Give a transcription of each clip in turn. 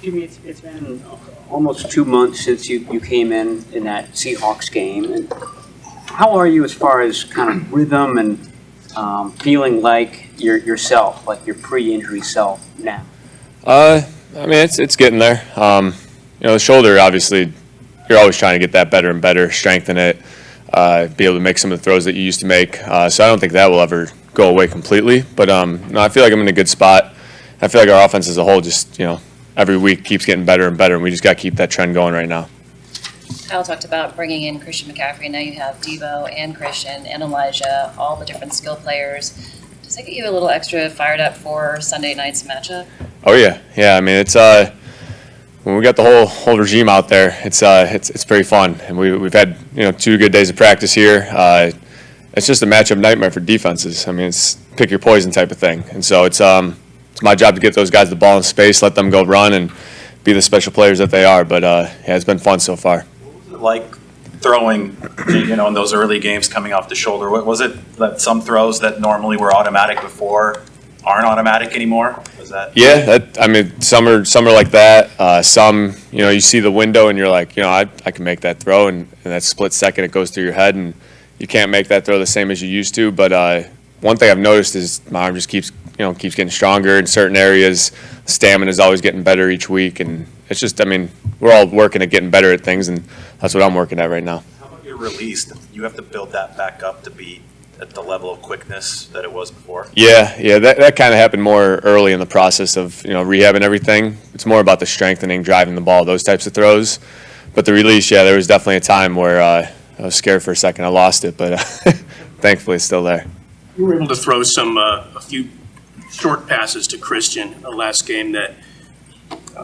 Jimmy, it's been almost 2 months since you came in that Seahawks game. And how are you as far as kind of rhythm and feeling like yourself, like your pre-injury self now? I mean, it's getting there. The shoulder, obviously, you're always trying to get that better and better, strengthen it, be able to make some of the throws that you used to make. So I don't think that will ever go away completely. But no, I feel like I'm in a good spot. I feel like our offense as a whole just, every week keeps getting better and better, and we just got to keep that trend going right now. Kyle talked about bringing in Christian McCaffrey. Now you have Devo and Christian and Elijah, all the different skill players. Does that get you a little extra fired up for Sunday night's matchup? Oh yeah. I mean, it's when we got the whole regime out there, it's pretty fun, and we've had 2 good days of practice here. It's just a matchup nightmare for defenses. I mean, it's pick your poison type of thing, and so it's my job to get those guys the ball in space, let them go run, and be the special players that they are. But it's been fun so far. What was it like throwing, in those early games coming off the shoulder? What was it that some throws that normally were automatic before aren't automatic anymore? Was that? Yeah, some are like that. Some, you see the window and you're like, I can make that throw, and that split second it goes through your head, and you can't make that throw the same as you used to. But one thing I've noticed is my arm just keeps getting stronger in certain areas. Stamina is always getting better each week, and it's just, we're all working at getting better at things, and that's what I'm working at right now. How about your release? You have to build that back up to be at the level of quickness that it was before? Yeah, that kind of happened more early in the process of rehab and everything. It's more about the strengthening, driving the ball, those types of throws. But the release, there was definitely a time where I was scared for a second. I lost it, but thankfully it's still there. You were able to throw a few short passes to Christian in the last game that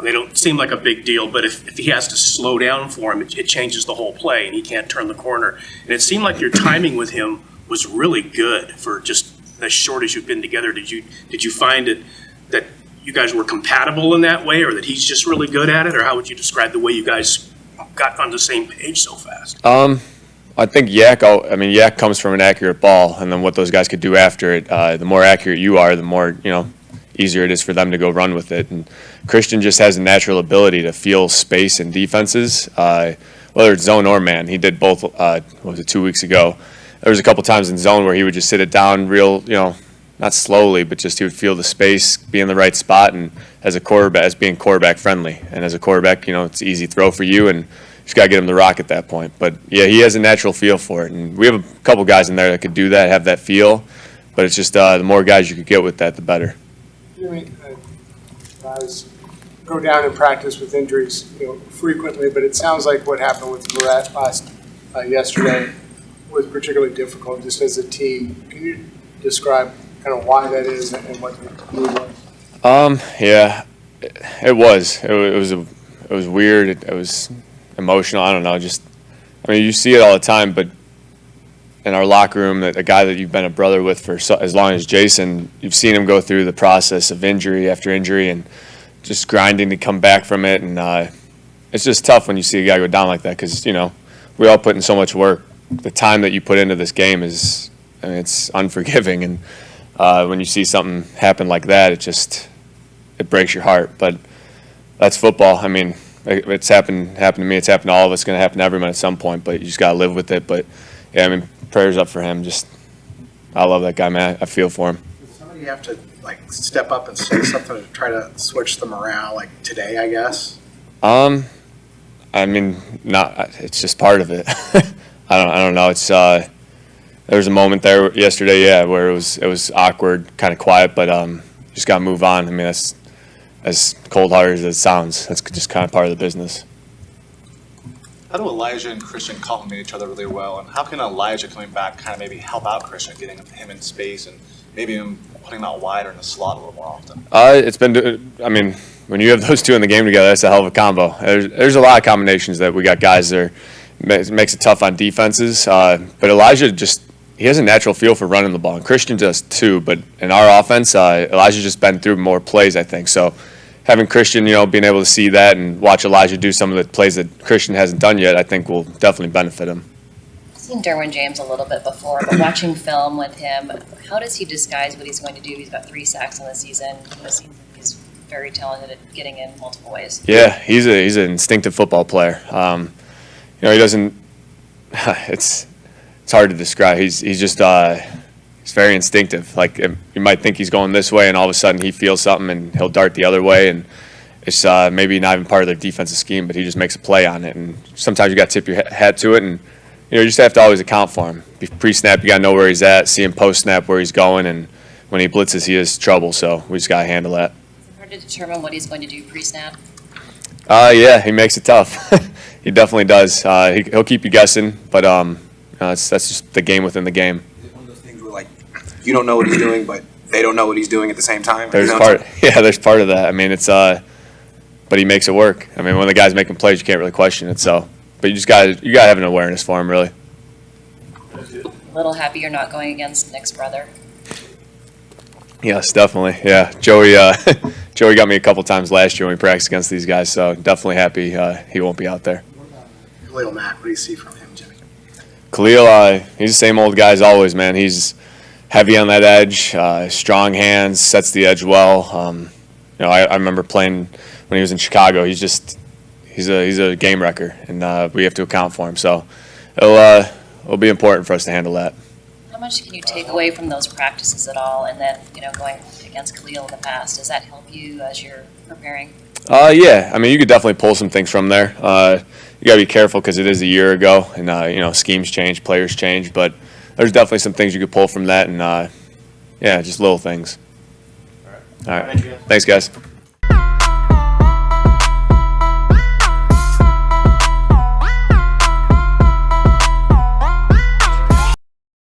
they don't seem like a big deal, but if he has to slow down for him, it changes the whole play, and he can't turn the corner. And it seemed like your timing with him was really good for just as short as you've been together. Did you find that you guys were compatible in that way, or that he's just really good at it, or how would you describe the way you guys got on the same page so fast? I think Yak comes from an accurate ball, and then what those guys could do after it. The more accurate you are, the more easier it is for them to go run with it. And Christian just has a natural ability to feel space in defenses, whether it's zone or man. He did both. 2 weeks ago? There was a couple times in zone where he would just sit it down real, not slowly, but just he would feel the space, be in the right spot, and as being quarterback friendly. And as a quarterback, it's an easy throw for you, and you just got to get him the rock at that point. But yeah, he has a natural feel for it, and we have a couple guys in there that could do that, have that feel. But it's just the more guys you could get with that, the better. Jimmy, guys go down in practice with injuries, frequently, but it sounds like what happened with Verrett yesterday was particularly difficult just as a team. Can you describe kind of why that is and what the move was? Yeah, it was. It was weird. It was emotional. I don't know. You see it all the time, but in our locker room, that a guy that you've been a brother with for as long as Jason, you've seen him go through the process of injury after injury and just grinding to come back from it. And it's just tough when you see a guy go down like that because, we all put in so much work. The time that you put into this game is, it's unforgiving. And when you see something happen like that, it breaks your heart. But that's football. It's happened to me. It's happened to all of us. It's going to happen to everyone at some point. But you just got to live with it. But yeah, prayers up for him. I love that guy, man. I feel for him. Does somebody have to step up and say something to try to switch the morale, today, I guess? Not. It's just part of it. I don't know. It's there was a moment there yesterday, where it was awkward, kind of quiet, but just got to move on. That's as cold-hearted as it sounds. That's just kind of part of the business. How do Elijah and Christian complement each other really well, and how can Elijah coming back kind of maybe help out Christian, getting him in space and maybe him putting him out wider in the slot a little more often? It's been. When you have those two in the game together, that's a hell of a combo. There's a lot of combinations that we got guys there. It makes it tough on defenses, but Elijah he has a natural feel for running the ball, and Christian does too. But in our offense, Elijah's just been through more plays, I think. So having Christian, being able to see that and watch Elijah do some of the plays that Christian hasn't done yet, I think will definitely benefit him. I've seen Derwin James a little bit before, but watching film with him, how does he disguise what he's going to do? He's got 3 sacks in the season. It seems like he's very talented at getting in multiple ways. Yeah, he's an instinctive football player. He doesn't. It's hard to describe. He's just he's very instinctive. Like you might think he's going this way, and all of a sudden he feels something, and he'll dart the other way, and it's maybe not even part of their defensive scheme, but he just makes a play on it. And sometimes you got to tip your hat to it, and you just have to always account for him. Pre-snap, you got to know where he's at. See him post-snap where he's going, and when he blitzes, he is trouble. So we just got to handle that. Is it hard to determine what he's going to do pre-snap? Yeah, he makes it tough. He definitely does. He'll keep you guessing, but that's just the game within the game. One of those things where, like, you don't know what he's doing, but they don't know what he's doing at the same time. There's there's part of that. I mean, it's but he makes it work. I mean, when the guy's making plays, you can't really question it. So, but you gotta have an awareness for him, really. A little happy you're not going against Nick's brother. Yes, definitely. Yeah, Joey got me a couple times last year when we practiced against these guys. So definitely happy he won't be out there. Khalil Mack, what do you see from him, Jimmy? Khalil, he's the same old guy as always, man. He's heavy on that edge, strong hands, sets the edge well. I remember playing when he was in Chicago. He's a game wrecker, and we have to account for him. So it'll be important for us to handle that. How much can you take away from those practices at all, and then going against Khalil in the past? Does that help you as you're preparing? Yeah, I mean, you could definitely pull some things from there. You got to be careful because it is a year ago, and schemes change, players change, but there's definitely some things you could pull from that, and just little things. All right. Thanks, guys.